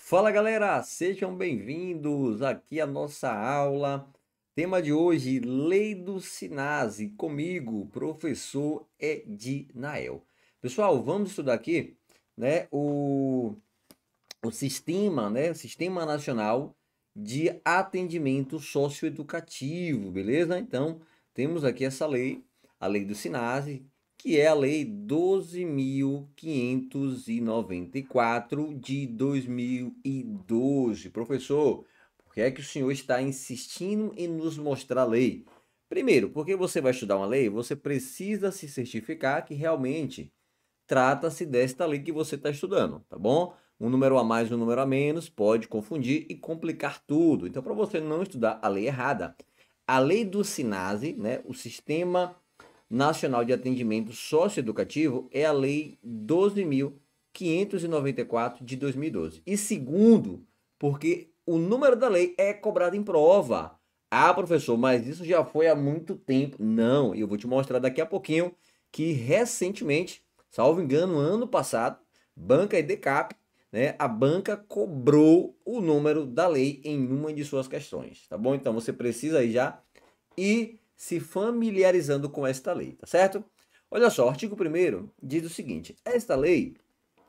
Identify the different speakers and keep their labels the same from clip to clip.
Speaker 1: Fala galera, sejam bem-vindos aqui à nossa aula. Tema de hoje, Lei do Sinase, comigo, professor Edinael. Pessoal, vamos estudar aqui, né, o sistema, né, Sistema Nacional de Atendimento Socioeducativo, beleza? Então, temos aqui essa lei, a Lei do Sinase, que é a Lei 12.594 de 2012. Professor, por que é que o senhor está insistindo em nos mostrar a lei? Primeiro, porque você vai estudar uma lei, você precisa se certificar que realmente trata-se desta lei que você está estudando, tá bom? Um número a mais, um número a menos, pode confundir e complicar tudo. Então, para você não estudar a lei errada, a lei do SINASE, né, o Sistema Nacional de Atendimento Socioeducativo, é a lei 12.594 de 2012. E segundo, porque o número da lei é cobrado em prova. Ah, professor, mas isso já foi há muito tempo. Não, eu vou te mostrar daqui a pouquinho que recentemente, salvo engano, ano passado, Banca e Decap, né, a banca cobrou o número da lei em uma de suas questões, tá bom? Então você precisa aí já ir se familiarizando com esta lei, tá certo? Olha só, o artigo 1º diz o seguinte: esta lei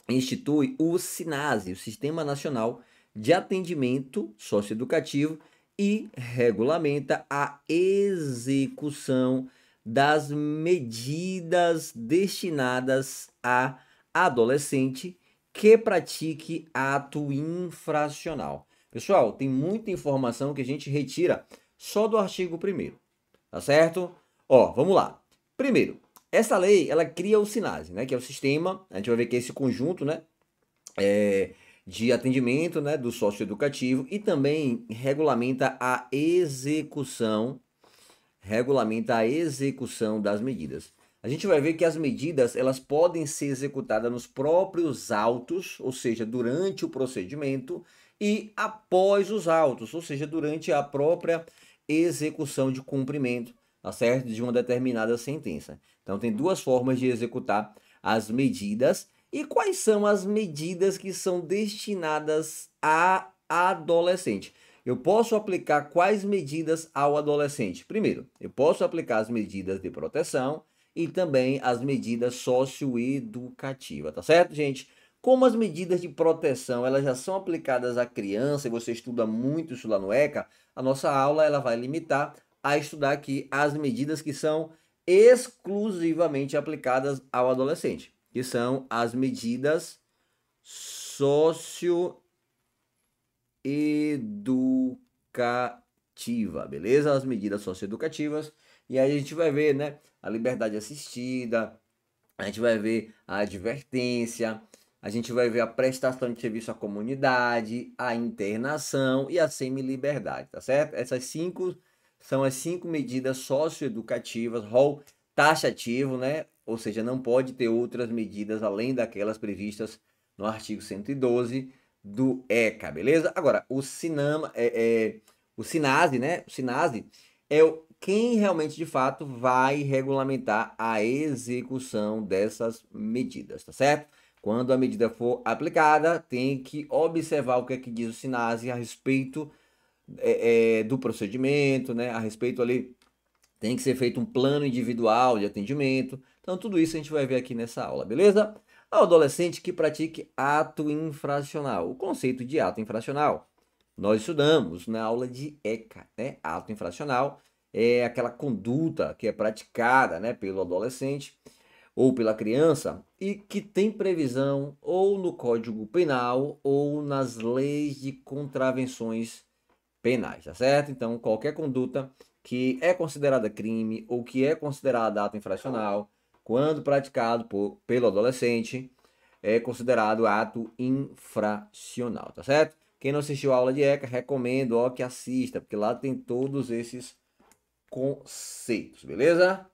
Speaker 1: institui o SINASE, o Sistema Nacional de Atendimento Socioeducativo, e regulamenta a execução das medidas destinadas a adolescente que pratique ato infracional. Pessoal, tem muita informação que a gente retira só do artigo 1º, tá certo? Ó, vamos lá. Primeiro, essa lei, ela cria o SINASE, né, que é o sistema, a gente vai ver que é esse conjunto, né, de atendimento, né, do socioeducativo, e também regulamenta a execução das medidas. A gente vai ver que as medidas, elas podem ser executadas nos próprios autos, ou seja, durante o procedimento, e após os autos, ou seja, durante a própria execução de cumprimento, tá certo? De uma determinada sentença. Então, tem duas formas de executar as medidas. E quais são as medidas que são destinadas a adolescente? Eu posso aplicar quais medidas ao adolescente? Primeiro, eu posso aplicar as medidas de proteção e também as medidas socioeducativas, tá certo, gente? Como as medidas de proteção, elas já são aplicadas à criança e você estuda muito isso lá no ECA, a nossa aula ela vai limitar a estudar aqui as medidas que são exclusivamente aplicadas ao adolescente, que são as medidas socioeducativas, beleza? As medidas socioeducativas. E aí a gente vai ver, né, a liberdade assistida, a gente vai ver a advertência, a gente vai ver a prestação de serviço à comunidade, a internação e a semi-liberdade, tá certo? Essas cinco são as 5 medidas socioeducativas, rol taxativo, né? Ou seja, não pode ter outras medidas além daquelas previstas no artigo 112 do ECA, beleza? Agora, o SINASE, né? O SINASE é quem realmente de fato vai regulamentar a execução dessas medidas, tá certo? Quando a medida for aplicada, tem que observar o que é que diz o SINASE a respeito do procedimento, né? A respeito ali, tem que ser feito um plano individual de atendimento. Então, tudo isso a gente vai ver aqui nessa aula, beleza? Ao adolescente que pratique ato infracional. O conceito de ato infracional nós estudamos na aula de ECA, né? Ato infracional é aquela conduta que é praticada, né, pelo adolescente ou pela criança e que tem previsão ou no Código Penal ou nas leis de contravenções penais, tá certo? Então, qualquer conduta que é considerada crime ou que é considerada ato infracional, quando praticado pelo adolescente, é considerado ato infracional, tá certo? Quem não assistiu a aula de ECA, recomendo ó, que assista, porque lá tem todos esses conceitos, beleza?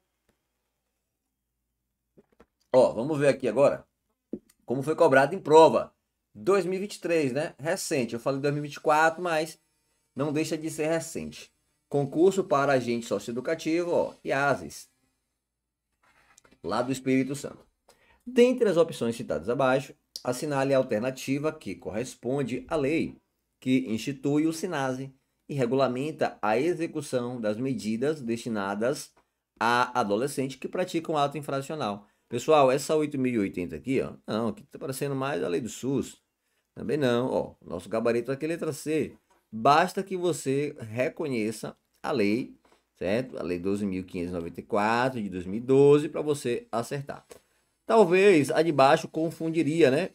Speaker 1: Ó, vamos ver aqui agora como foi cobrado em prova. 2023, né? Recente. Eu falei 2024, mas não deixa de ser recente. Concurso para agente socioeducativo, ó, IASES, lá do Espírito Santo. Dentre as opções citadas abaixo, assinale a alternativa que corresponde à lei que institui o SINASE e regulamenta a execução das medidas destinadas a adolescente que praticam ato infracional. Pessoal, essa 8.080 aqui, ó, não, aqui tá parecendo mais a lei do SUS. Também não, ó, nosso gabarito aqui é letra C. Basta que você reconheça a lei, certo? A lei 12.594 de 2012 para você acertar. Talvez a de baixo confundiria, né?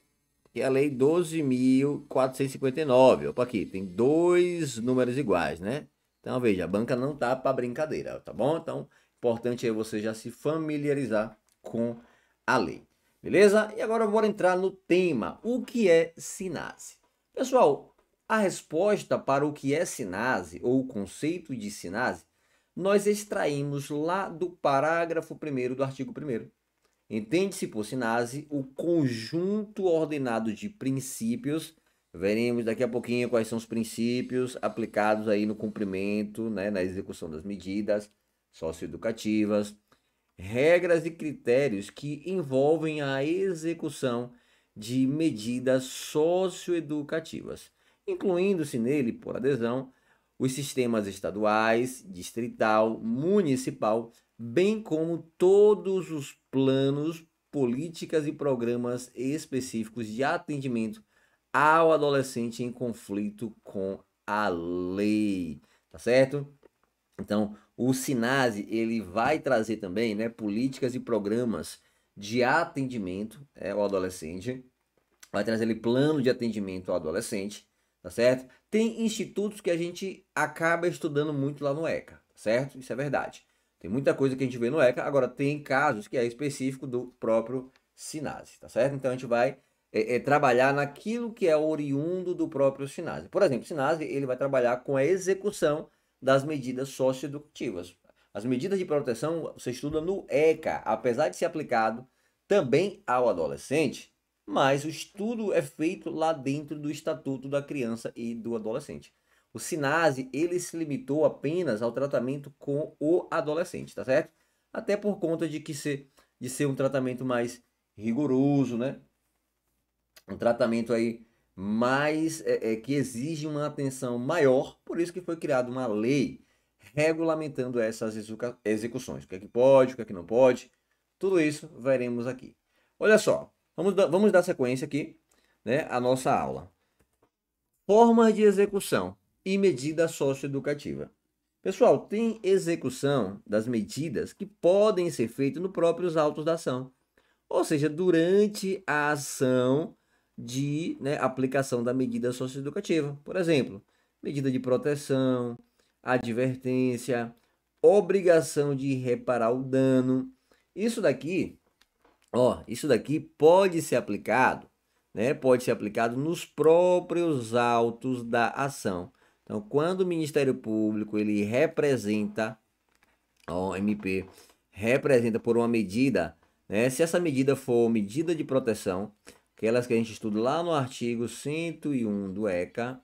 Speaker 1: Que é a lei 12.459. Opa, aqui tem dois números iguais, né? Então veja, a banca não tá para brincadeira, tá bom? Então, importante é você já se familiarizar com a lei. Beleza? E agora bora entrar no tema. O que é SINASE? Pessoal, a resposta para o que é SINASE, ou o conceito de SINASE, nós extraímos lá do parágrafo 1º do artigo 1º. Entende-se por SINASE o conjunto ordenado de princípios. Veremos daqui a pouquinho quais são os princípios aplicados aí no cumprimento, né, na execução das medidas socioeducativas, regras e critérios que envolvem a execução de medidas socioeducativas, incluindo-se nele, por adesão, os sistemas estaduais, distrital, municipal, bem como todos os planos, políticas e programas específicos de atendimento ao adolescente em conflito com a lei, tá certo? Então, o SINASE, ele vai trazer também, né, políticas e programas de atendimento ao adolescente, vai trazer ali plano de atendimento ao adolescente, tá certo? Tem institutos que a gente acaba estudando muito lá no ECA, certo? Isso é verdade. Tem muita coisa que a gente vê no ECA, agora tem casos que é específico do próprio SINASE, tá certo? Então a gente vai trabalhar naquilo que é oriundo do próprio SINASE. Por exemplo, o SINASE ele vai trabalhar com a execução das medidas socioeducativas. As medidas de proteção você estuda no ECA, apesar de ser aplicado também ao adolescente, mas o estudo é feito lá dentro do Estatuto da Criança e do Adolescente. O SINASE, ele se limitou apenas ao tratamento com o adolescente, tá certo? Até por conta de ser um tratamento mais rigoroso, né? Um tratamento aí mais que exige uma atenção maior, por isso que foi criada uma lei regulamentando essas execuções. O que é que pode, o que é que não pode, tudo isso veremos aqui. Olha só, vamos dar sequência aqui, né, à nossa aula. Formas de execução e medida socioeducativa. Pessoal, tem execução das medidas que podem ser feitas nos próprios autos da ação. Ou seja, durante a ação de aplicação da medida socioeducativa. Por exemplo, medida de proteção, advertência, obrigação de reparar o dano. Isso daqui pode ser aplicado, né? Pode ser aplicado nos próprios autos da ação. Então, quando o Ministério Público ele representa, o MP representa por uma medida, né? Se essa medida for medida de proteção, aquelas que a gente estuda lá no artigo 101 do ECA,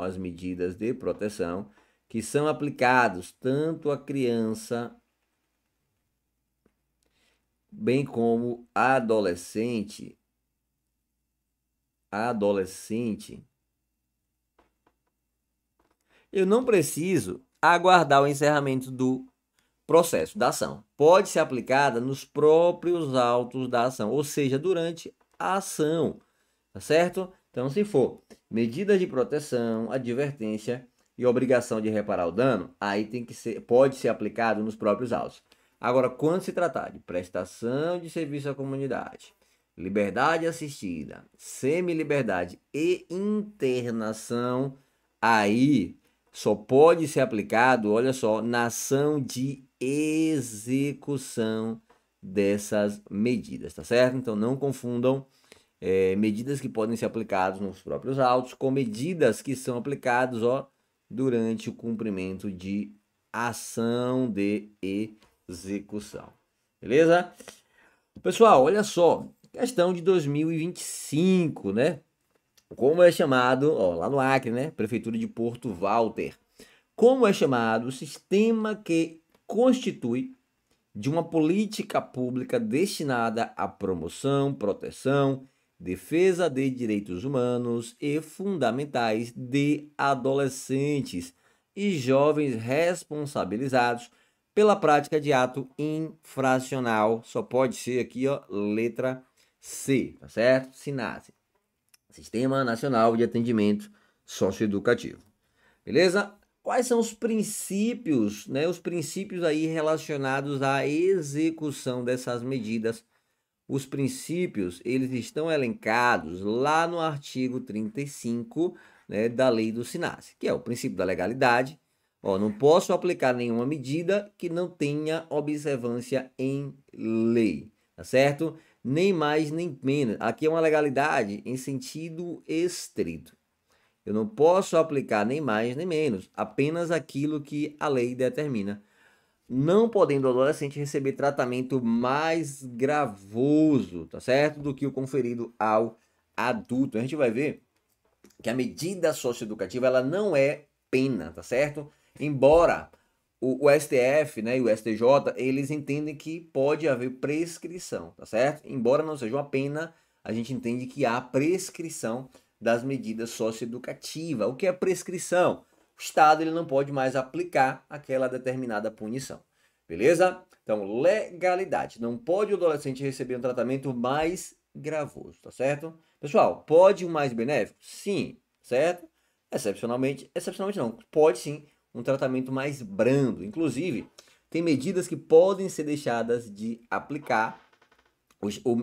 Speaker 1: as medidas de proteção, que são aplicados tanto à criança, bem como adolescente, eu não preciso aguardar o encerramento do processo da ação. Pode ser aplicada nos próprios autos da ação, ou seja, durante a ação, tá certo? Então, se for medidas de proteção, advertência e obrigação de reparar o dano, aí pode ser aplicado nos próprios autos. Agora, quando se tratar de prestação de serviço à comunidade, liberdade assistida, semi-liberdade e internação, aí só pode ser aplicado, olha só, na ação de execução dessas medidas, tá certo? Então não confundam medidas que podem ser aplicadas nos próprios autos com medidas que são aplicadas durante o cumprimento de ação de execução. Beleza? Pessoal, olha só, questão de 2025, né? Como é chamado, lá no Acre, né? Prefeitura de Porto Walter. Como é chamado o sistema que constitui de uma política pública destinada à promoção, proteção defesa de direitos humanos e fundamentais de adolescentes e jovens responsabilizados pela prática de ato infracional. Só pode ser aqui, ó, letra C, tá certo? SINASE. Sistema Nacional de Atendimento Socioeducativo. Beleza? Quais são os princípios, né? Os princípios aí relacionados à execução dessas medidas. Os princípios, eles estão elencados lá no artigo 35, né, da lei do SINASE, que é o princípio da legalidade. Ó, não posso aplicar nenhuma medida que não tenha observância em lei, tá certo? Nem mais nem menos. Aqui é uma legalidade em sentido estrito. Eu não posso aplicar nem mais nem menos, apenas aquilo que a lei determina, não podendo o adolescente receber tratamento mais gravoso, tá certo? Do que o conferido ao adulto. A gente vai ver que a medida socioeducativa, ela não é pena, tá certo? Embora o STF, né, e o STJ, eles entendem que pode haver prescrição, tá certo? Embora não seja uma pena, a gente entende que há prescrição das medidas socioeducativas. O que é prescrição? O Estado ele não pode mais aplicar aquela determinada punição. Beleza? Então, legalidade. Não pode o adolescente receber um tratamento mais gravoso, tá certo? Pessoal, pode o mais benéfico? Sim, certo? Excepcionalmente não, pode sim um tratamento mais brando. Inclusive, tem medidas que podem ser deixadas de aplicar,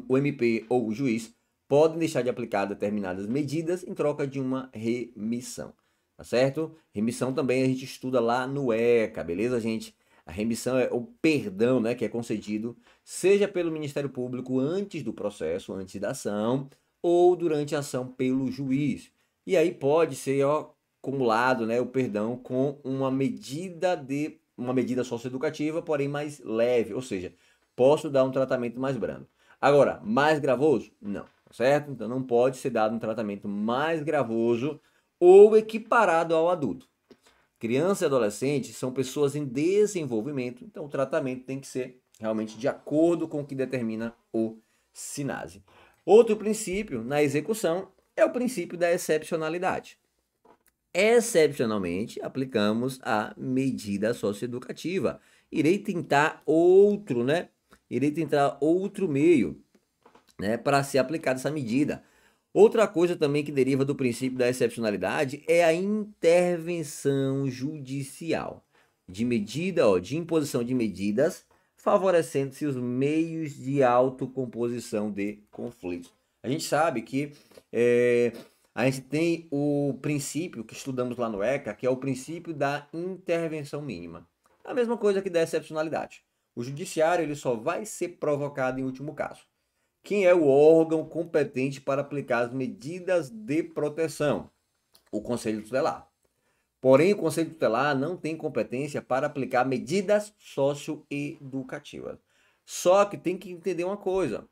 Speaker 1: o MP ou o juiz podem deixar de aplicar determinadas medidas em troca de uma remissão, tá certo? Remissão também a gente estuda lá no ECA, beleza, gente? A remissão é o perdão, né, que é concedido, seja pelo Ministério Público antes do processo, antes da ação, ou durante a ação pelo juiz. E aí pode ser, ó, acumulado, né, o perdão com uma medida socioeducativa, porém mais leve, ou seja, posso dar um tratamento mais brando. Agora, mais gravoso? Não, certo? Então não pode ser dado um tratamento mais gravoso ou equiparado ao adulto. Criança e adolescente são pessoas em desenvolvimento, então o tratamento tem que ser realmente de acordo com o que determina o SINASE. Outro princípio na execução é o princípio da excepcionalidade. Excepcionalmente, aplicamos a medida socioeducativa. Irei tentar outro, né? Irei tentar outro meio, né, para ser aplicada essa medida. Outra coisa também que deriva do princípio da excepcionalidade é a intervenção judicial de medida, ó, de imposição de medidas, favorecendo-se os meios de autocomposição de conflitos. A gente sabe que a gente tem o princípio que estudamos lá no ECA, que é o princípio da intervenção mínima. A mesma coisa que da excepcionalidade. O judiciário ele só vai ser provocado em último caso. Quem é o órgão competente para aplicar as medidas de proteção? O Conselho Tutelar. Porém, o Conselho Tutelar não tem competência para aplicar medidas socioeducativas. Só que tem que entender uma coisa: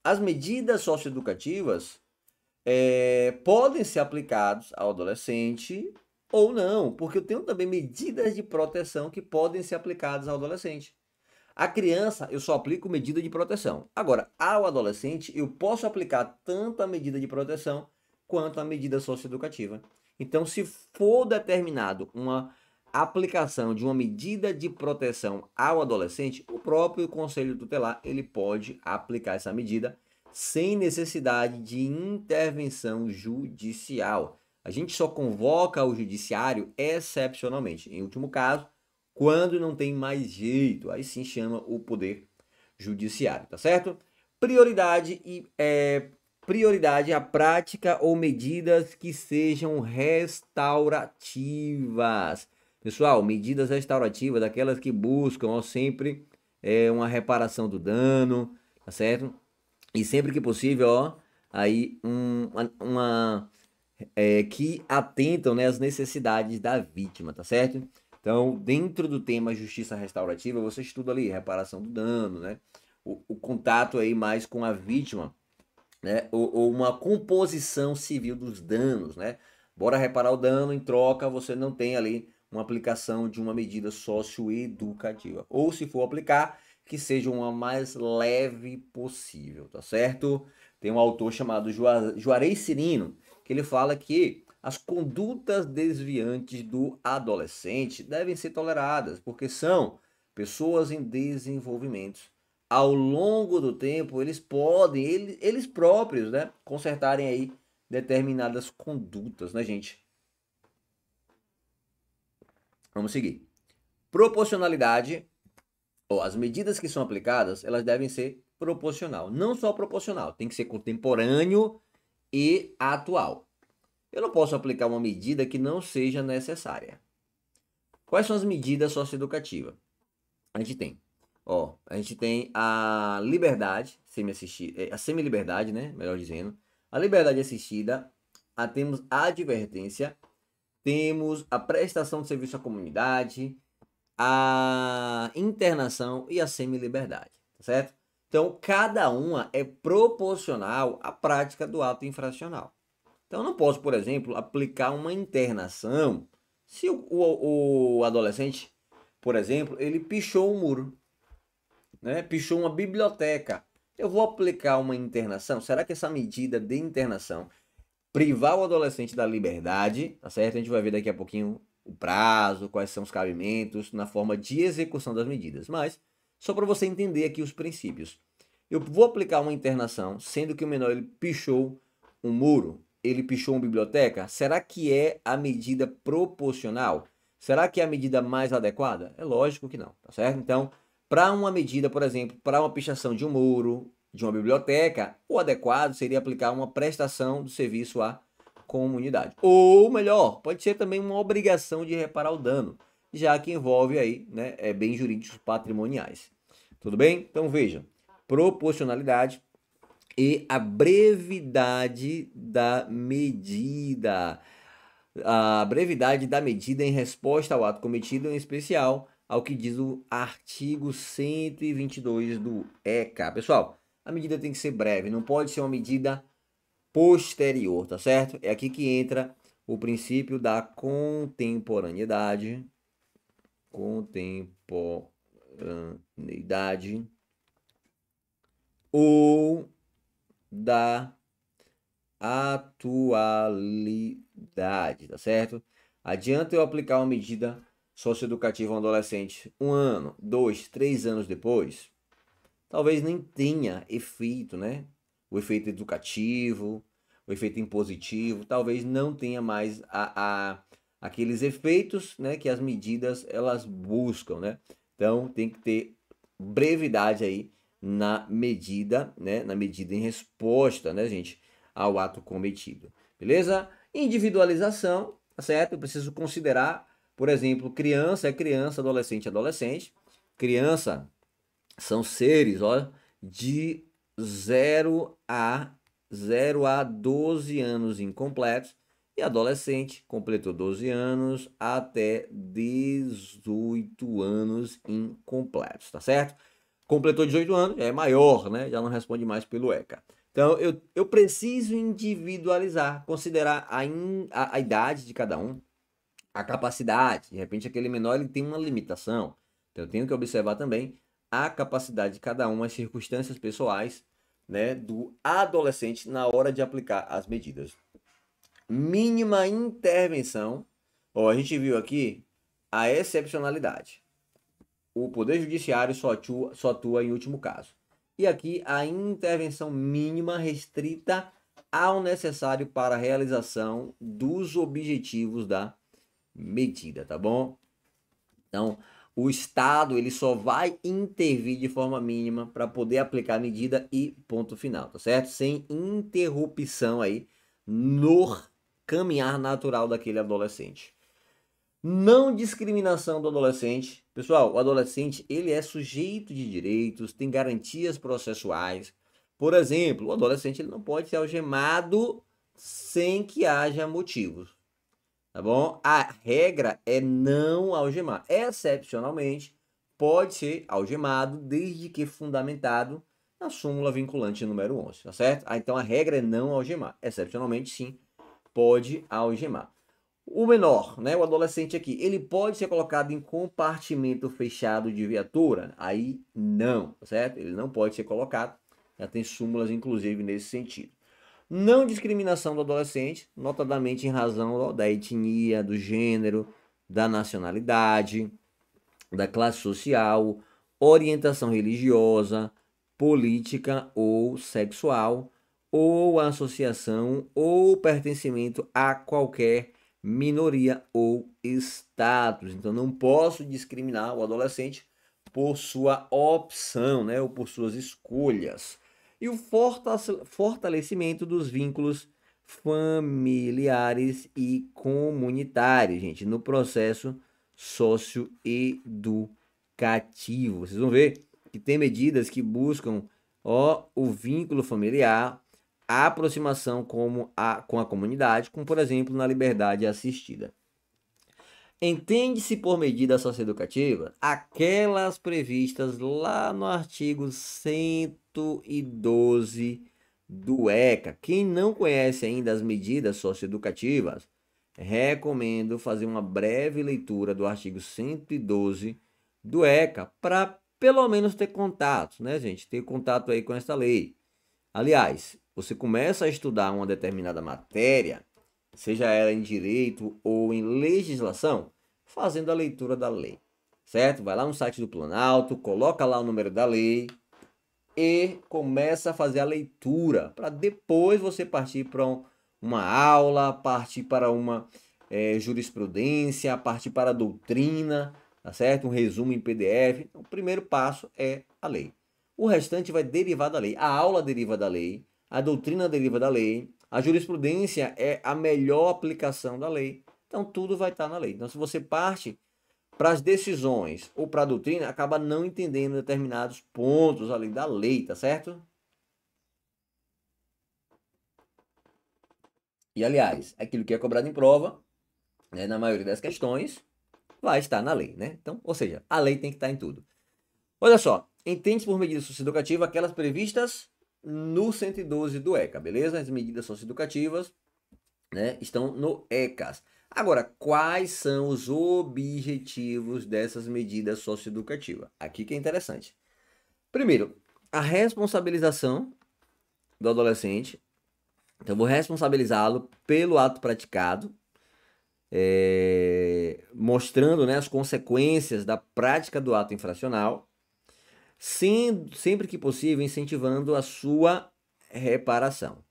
Speaker 1: as medidas socioeducativas podem ser aplicadas ao adolescente ou não, porque eu tenho também medidas de proteção que podem ser aplicadas ao adolescente. A criança, eu só aplico medida de proteção. Agora, ao adolescente, eu posso aplicar tanto a medida de proteção quanto a medida socioeducativa. Então, se for determinado uma aplicação de uma medida de proteção ao adolescente, o próprio Conselho Tutelar ele pode aplicar essa medida sem necessidade de intervenção judicial. A gente só convoca o judiciário excepcionalmente. Em último caso, quando não tem mais jeito, aí sim chama o poder judiciário, tá certo? Prioridade à prática ou medidas que sejam restaurativas. Pessoal, medidas restaurativas, daquelas que buscam ó, sempre uma reparação do dano, tá certo? E sempre que possível, ó, aí que atentam, né, às necessidades da vítima, tá certo? Então, dentro do tema justiça restaurativa, você estuda ali reparação do dano, né? O contato aí mais com a vítima, né? Ou uma composição civil dos danos, né? Bora reparar o dano, em troca você não tem ali uma aplicação de uma medida socioeducativa. Ou se for aplicar, que seja uma mais leve possível, tá certo? Tem um autor chamado Juarez Cirino, que ele fala que as condutas desviantes do adolescente devem ser toleradas, porque são pessoas em desenvolvimento. Ao longo do tempo, eles podem, eles próprios, né, consertarem aí determinadas condutas, né, gente? Vamos seguir. Proporcionalidade, ou as medidas que são aplicadas, elas devem ser proporcional. Não só proporcional, tem que ser contemporâneo e atual. Eu não posso aplicar uma medida que não seja necessária. Quais são as medidas socioeducativas? A gente tem, a gente tem a liberdade semi-assistida, a semi-liberdade, né, melhor dizendo, a liberdade assistida, temos a advertência, temos a prestação de serviço à comunidade, a internação e a semi-liberdade, tá certo? Então, cada uma é proporcional à prática do ato infracional. Então, eu não posso, por exemplo, aplicar uma internação se o adolescente, por exemplo, ele pichou um muro, né? Pichou uma biblioteca. Eu vou aplicar uma internação? Será que essa medida de internação privar o adolescente da liberdade, tá certo? A gente vai ver daqui a pouquinho o prazo, quais são os cabimentos na forma de execução das medidas. Mas, só para você entender aqui os princípios. Eu vou aplicar uma internação, sendo que o menor ele pichou um muro, ele pichou uma biblioteca. Será que é a medida proporcional? Será que é a medida mais adequada? É lógico que não, tá certo? Então, para uma medida, por exemplo, para uma pichação de um muro, de uma biblioteca, o adequado seria aplicar uma prestação do serviço à comunidade. Ou melhor, pode ser também uma obrigação de reparar o dano, já que envolve aí, né, bens jurídicos patrimoniais. Tudo bem? Então veja, proporcionalidade e a brevidade da medida. A brevidade da medida em resposta ao ato cometido, em especial ao que diz o artigo 122 do ECA. Pessoal, a medida tem que ser breve, não pode ser uma medida posterior, tá certo? É aqui que entra o princípio da contemporaneidade. Contemporaneidade ou da atualidade, tá certo? Adianta eu aplicar uma medida socioeducativa a um adolescente 1 ano, 2, 3 anos depois? Talvez nem tenha efeito, né? O efeito educativo, o efeito impositivo, talvez não tenha mais aqueles efeitos, né, que as medidas elas buscam, né? Então tem que ter brevidade aí na medida, né, na medida em resposta, né, gente, ao ato cometido. Beleza? Individualização, tá certo? Eu preciso considerar, por exemplo, criança é criança, adolescente é adolescente. Criança são seres, ó, de 0 a 12 anos incompletos, e adolescente completou 12 anos até 18 anos incompletos, tá certo? Completou 18 anos, já é maior, né? Já não responde mais pelo ECA. Então, eu preciso individualizar, considerar a idade de cada um, a capacidade. De repente, aquele menor ele tem uma limitação. Então, eu tenho que observar também a capacidade de cada um, as circunstâncias pessoais, né, do adolescente na hora de aplicar as medidas. Mínima intervenção. Ó, a gente viu aqui a excepcionalidade. O Poder Judiciário só atua em último caso. E aqui a intervenção mínima restrita ao necessário para a realização dos objetivos da medida, tá bom? Então, o Estado ele só vai intervir de forma mínima para poder aplicar a medida e ponto final, tá certo? Sem interrupção aí no caminhar natural daquele adolescente. Não discriminação do adolescente. Pessoal, o adolescente ele é sujeito de direitos, tem garantias processuais. Por exemplo, o adolescente ele não pode ser algemado sem que haja motivos. Tá bom? A regra é não algemar. Excepcionalmente, pode ser algemado desde que fundamentado na súmula vinculante número 11, tá certo? Então a regra é não algemar. Excepcionalmente, sim, pode algemar. O menor, né, o adolescente aqui, ele pode ser colocado em compartimento fechado de viatura? Aí não, tá certo? Ele não pode ser colocado. Já tem súmulas, inclusive, nesse sentido. Não discriminação do adolescente, notadamente em razão da etnia, do gênero, da nacionalidade, da classe social, orientação religiosa, política ou sexual, ou associação ou pertencimento a qualquer minoria ou status. Então não posso discriminar o adolescente por sua opção, né, ou por suas escolhas. E o fortalecimento dos vínculos familiares e comunitários, gente, no processo socioeducativo. Vocês vão ver que tem medidas que buscam o vínculo familiar, a aproximação com a comunidade, como por exemplo na liberdade assistida. Entende-se por medida socioeducativa aquelas previstas lá no artigo 112 do ECA. Quem não conhece ainda as medidas socioeducativas, recomendo fazer uma breve leitura do artigo 112 do ECA para pelo menos ter contato, né, gente? Ter contato aí com essa lei. Aliás, você começa a estudar uma determinada matéria, seja ela em direito ou em legislação, fazendo a leitura da lei, certo? Vai lá no site do Planalto, coloca lá o número da lei e começa a fazer a leitura, para depois você partir para uma aula, partir para uma jurisprudência, partir para a doutrina, tá certo? Um resumo em PDF. Então, o primeiro passo é a lei. O restante vai derivar da lei. A aula deriva da lei, a doutrina deriva da lei, a jurisprudência é a melhor aplicação da lei. Então, tudo vai estar na lei. Então, se você parte para as decisões ou para a doutrina, acaba não entendendo determinados pontos ali da lei, tá certo? E, aliás, aquilo que é cobrado em prova, né, na maioria das questões, vai estar na lei, né? Então, ou seja, a lei tem que estar em tudo. Olha só, entende por medida socioeducativa aquelas previstas no 112 do ECA, beleza? As medidas socioeducativas, né, estão no ECAS. Agora, quais são os objetivos dessas medidas socioeducativas? Aqui que é interessante. Primeiro, a responsabilização do adolescente. Então, eu vou responsabilizá-lo pelo ato praticado, mostrando, né, as consequências da prática do ato infracional, sempre que possível, incentivando a sua reparação.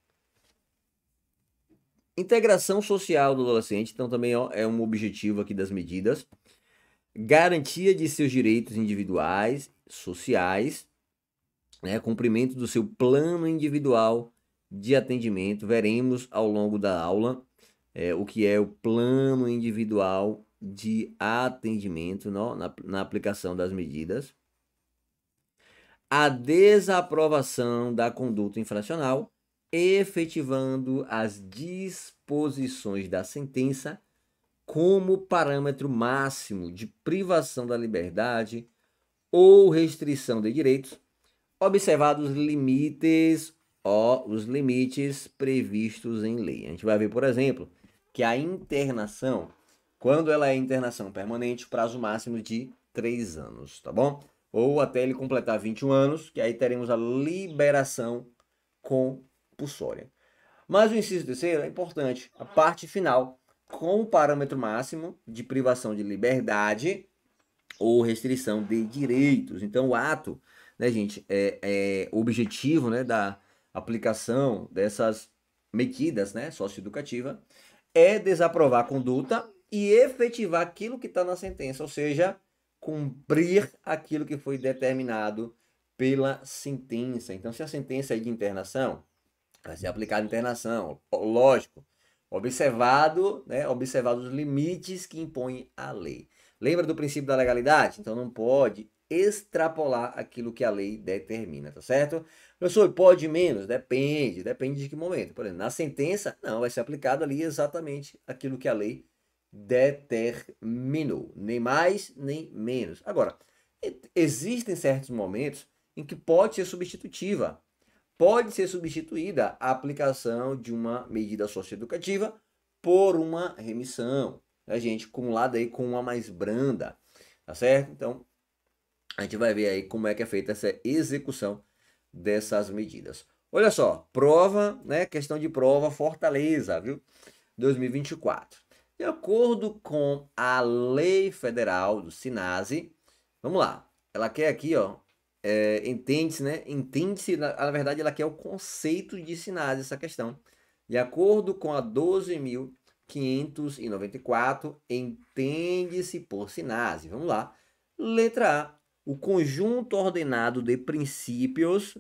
Speaker 1: Integração social do adolescente, então também é um objetivo aqui das medidas. Garantia de seus direitos individuais, sociais, né? Cumprimento do seu plano individual de atendimento. Veremos ao longo da aula o que é o plano individual de atendimento na aplicação das medidas. A desaprovação da conduta infracional, efetivando as disposições da sentença como parâmetro máximo de privação da liberdade ou restrição de direitos, observados os limites previstos em lei. A gente vai ver, por exemplo, que a internação, quando ela é internação permanente, o prazo máximo de 3 anos, tá bom? Ou até ele completar 21 anos, que aí teremos a liberação compulsória. Mas o inciso terceiro é importante, a parte final, com o parâmetro máximo de privação de liberdade ou restrição de direitos. Então, o ato, né, gente, o objetivo, né, da aplicação dessas medidas, né, socioeducativa, é desaprovar a conduta e efetivar aquilo que está na sentença, ou seja, cumprir aquilo que foi determinado pela sentença. Então, se a sentença é de internação, vai ser aplicada internação, lógico, observado os limites que impõe a lei. Lembra do princípio da legalidade? Então não pode extrapolar aquilo que a lei determina, tá certo? Professor, pode menos? Depende de que momento. Por exemplo, na sentença, não, vai ser aplicado ali exatamente aquilo que a lei determinou, nem mais nem menos. Agora, existem certos momentos em que pode ser substitutiva. Pode ser substituída a aplicação de uma medida socioeducativa por uma remissão, né, gente, acumulada aí com uma mais branda, tá certo? Então, a gente vai ver aí como é que é feita essa execução dessas medidas. Olha só, prova, né? Questão de prova, Fortaleza, viu? 2024. De acordo com a lei federal do SINASE, vamos lá, ela quer aqui, ó, entende-se, né? Entende-se, na verdade, ela quer o conceito de SINASE, essa questão. De acordo com a 12.594, entende-se por SINASE. Vamos lá. Letra A. O conjunto ordenado de princípios,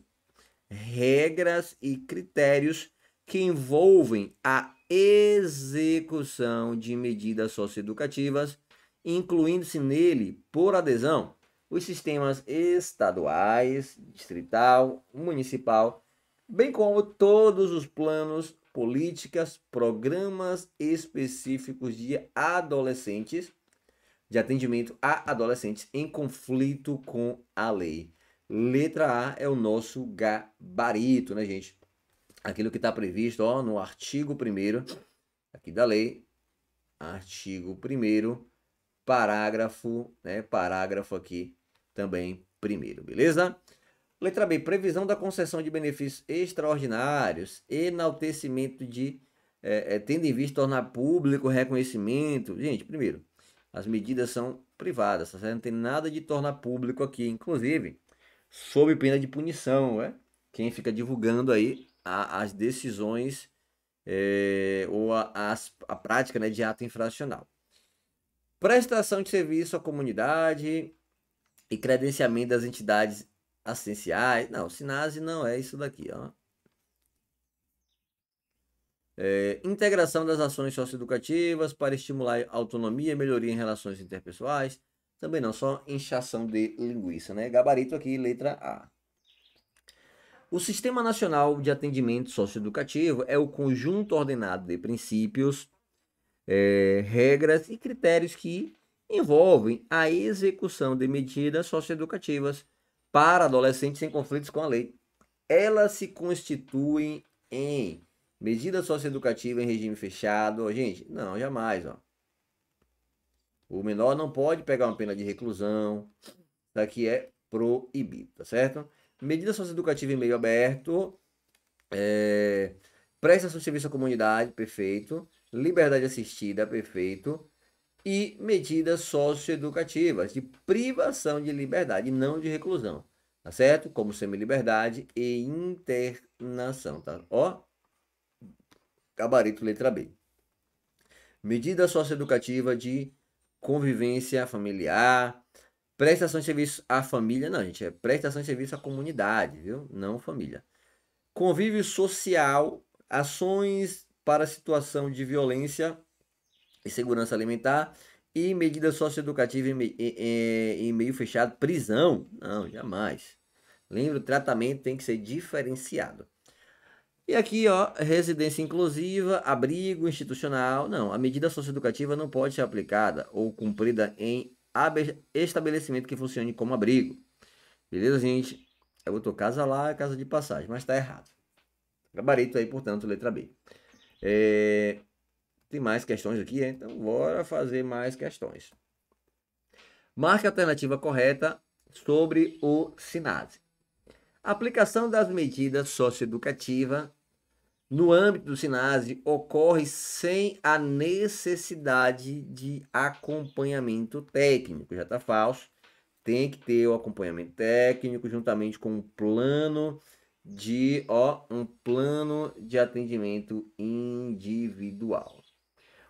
Speaker 1: regras e critérios que envolvem a execução de medidas socioeducativas, incluindo-se nele, por adesão, os sistemas estaduais, distrital, municipal, bem como todos os planos, políticas, programas específicos de adolescentes, de atendimento a adolescentes em conflito com a lei. Letra A é o nosso gabarito, né, gente? Aquilo que está previsto, ó, no artigo 1º aqui da lei, artigo 1º, parágrafo, né, parágrafo aqui também 1º, beleza? Letra B, previsão da concessão de benefícios extraordinários, enaltecimento de, tendo em vista tornar público o reconhecimento. Gente, primeiro, as medidas são privadas, tá certo? Não tem nada de tornar público aqui, inclusive, sob pena de punição, né? Quem fica divulgando aí as decisões ou a prática, né, de ato infracional. Prestação de serviço à comunidade e credenciamento das entidades assistenciais. Não, SINASE não é isso daqui, ó. Integração das ações socioeducativas para estimular a autonomia e melhoria em relações interpessoais. Também não, só inchação de linguiça, né? Gabarito aqui, letra A. O Sistema Nacional de Atendimento Socioeducativo é o conjunto ordenado de princípios, regras e critérios que envolvem a execução de medidas socioeducativas para adolescentes em conflitos com a lei. Elas se constituem em medida socioeducativa em regime fechado. Gente, não, jamais, ó. O menor não pode pegar uma pena de reclusão. Isso aqui é proibido, tá certo? Medida socioeducativa em meio aberto. Prestação de serviço à comunidade, perfeito. Liberdade assistida, perfeito. E medidas socioeducativas de privação de liberdade, não de reclusão, tá certo? Como semi-liberdade e internação, tá? Ó, gabarito letra B. Medida socioeducativa de convivência familiar, prestação de serviço à família, não, gente, é prestação de serviço à comunidade, viu? Não família. Convívio social, ações para situação de violência e segurança alimentar e medida socioeducativa em meio fechado, prisão, não, jamais. Lembra, o tratamento tem que ser diferenciado. E aqui, ó, residência inclusiva, abrigo institucional. Não, a medida socioeducativa não pode ser aplicada ou cumprida em estabelecimento que funcione como abrigo. Beleza, gente? Eu botou casa lá, casa de passagem, mas tá errado. Gabarito aí, portanto, letra B. Tem mais questões aqui, então bora fazer mais questões. Marque a alternativa correta sobre o SINASE. A aplicação das medidas socioeducativas no âmbito do SINASE ocorre sem a necessidade de acompanhamento técnico. Já está falso. Tem que ter o acompanhamento técnico juntamente com um plano de atendimento individual.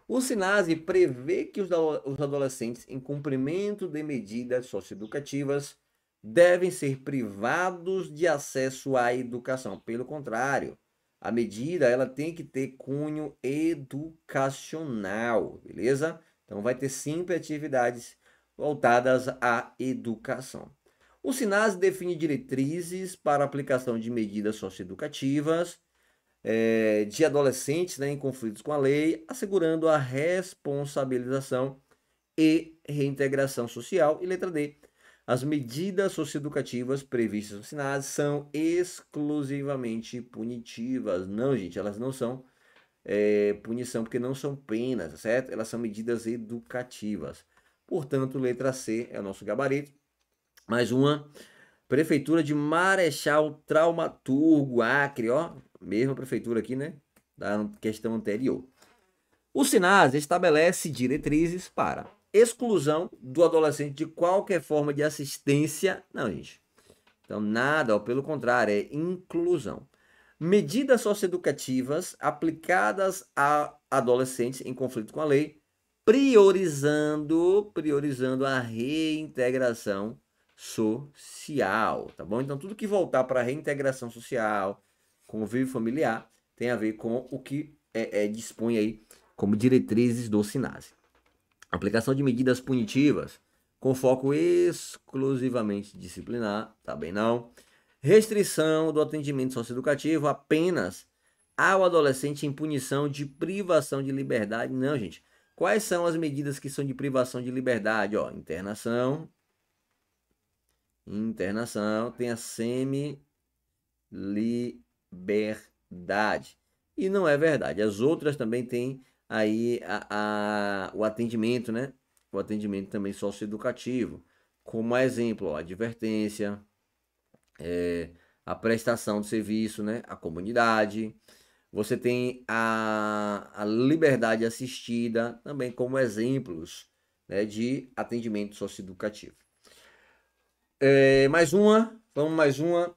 Speaker 1: O SINASE prevê que os adolescentes em cumprimento de medidas socioeducativas devem ser privados de acesso à educação. Pelo contrário, a medida ela tem que ter cunho educacional, beleza? Então vai ter sempre atividades voltadas à educação. O SINASE define diretrizes para a aplicação de medidas socioeducativas de adolescentes, né, em conflitos com a lei, assegurando a responsabilização e reintegração social. E letra D, as medidas socioeducativas previstas no SINASE são exclusivamente punitivas. Não, gente, elas não são punição porque não são penas, certo? Elas são medidas educativas. Portanto, letra C é o nosso gabarito. Mais uma. Prefeitura de Marechal Traumaturgo, Acre, ó. Mesma prefeitura aqui, né? Da questão anterior. O SINASE estabelece diretrizes para exclusão do adolescente de qualquer forma de assistência. Não, gente. Então, nada, ó, pelo contrário, é inclusão. Medidas socioeducativas aplicadas a adolescentes em conflito com a lei, priorizando a reintegração social, tá bom? Então, tudo que voltar para reintegração social, convívio familiar, tem a ver com o que dispõe aí como diretrizes do SINASE. Aplicação de medidas punitivas com foco exclusivamente disciplinar, tá bem não? Restrição do atendimento socioeducativo apenas ao adolescente em punição de privação de liberdade. Não, gente. Quais são as medidas que são de privação de liberdade? Ó, internação, tem a semi-liberdade. E não é verdade. As outras também têm aí o atendimento, né? O atendimento também socioeducativo. Como exemplo, ó, advertência, a prestação de serviço, né? A comunidade. Você tem a liberdade assistida também como exemplos, né, de atendimento socioeducativo. Vamos mais uma.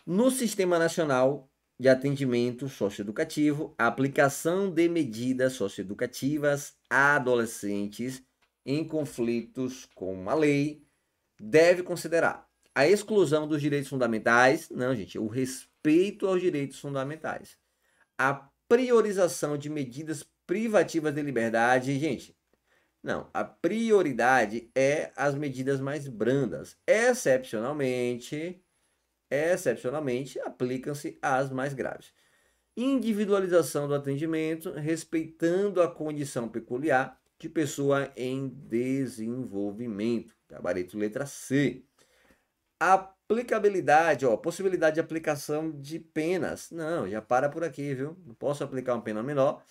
Speaker 1: No Sistema Nacional de Atendimento Socioeducativo, a aplicação de medidas socioeducativas a adolescentes em conflitos com a lei deve considerar a exclusão dos direitos fundamentais, não, gente, o respeito aos direitos fundamentais, a priorização de medidas privativas de liberdade, gente, não, a prioridade é as medidas mais brandas, excepcionalmente aplicam-se às mais graves. Individualização do atendimento, respeitando a condição peculiar de pessoa em desenvolvimento. Gabarito letra C. Aplicabilidade, ó, possibilidade de aplicação de penas. Não, já para por aqui, viu? Não posso aplicar uma pena menor.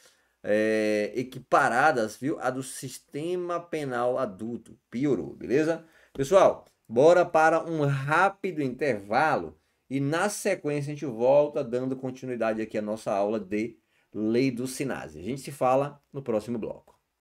Speaker 1: Equiparadas, viu? A do sistema penal adulto. Piorou, beleza? Pessoal, bora para um rápido intervalo e na sequência a gente volta dando continuidade aqui à nossa aula de Lei do SINASE. A gente se fala no próximo bloco.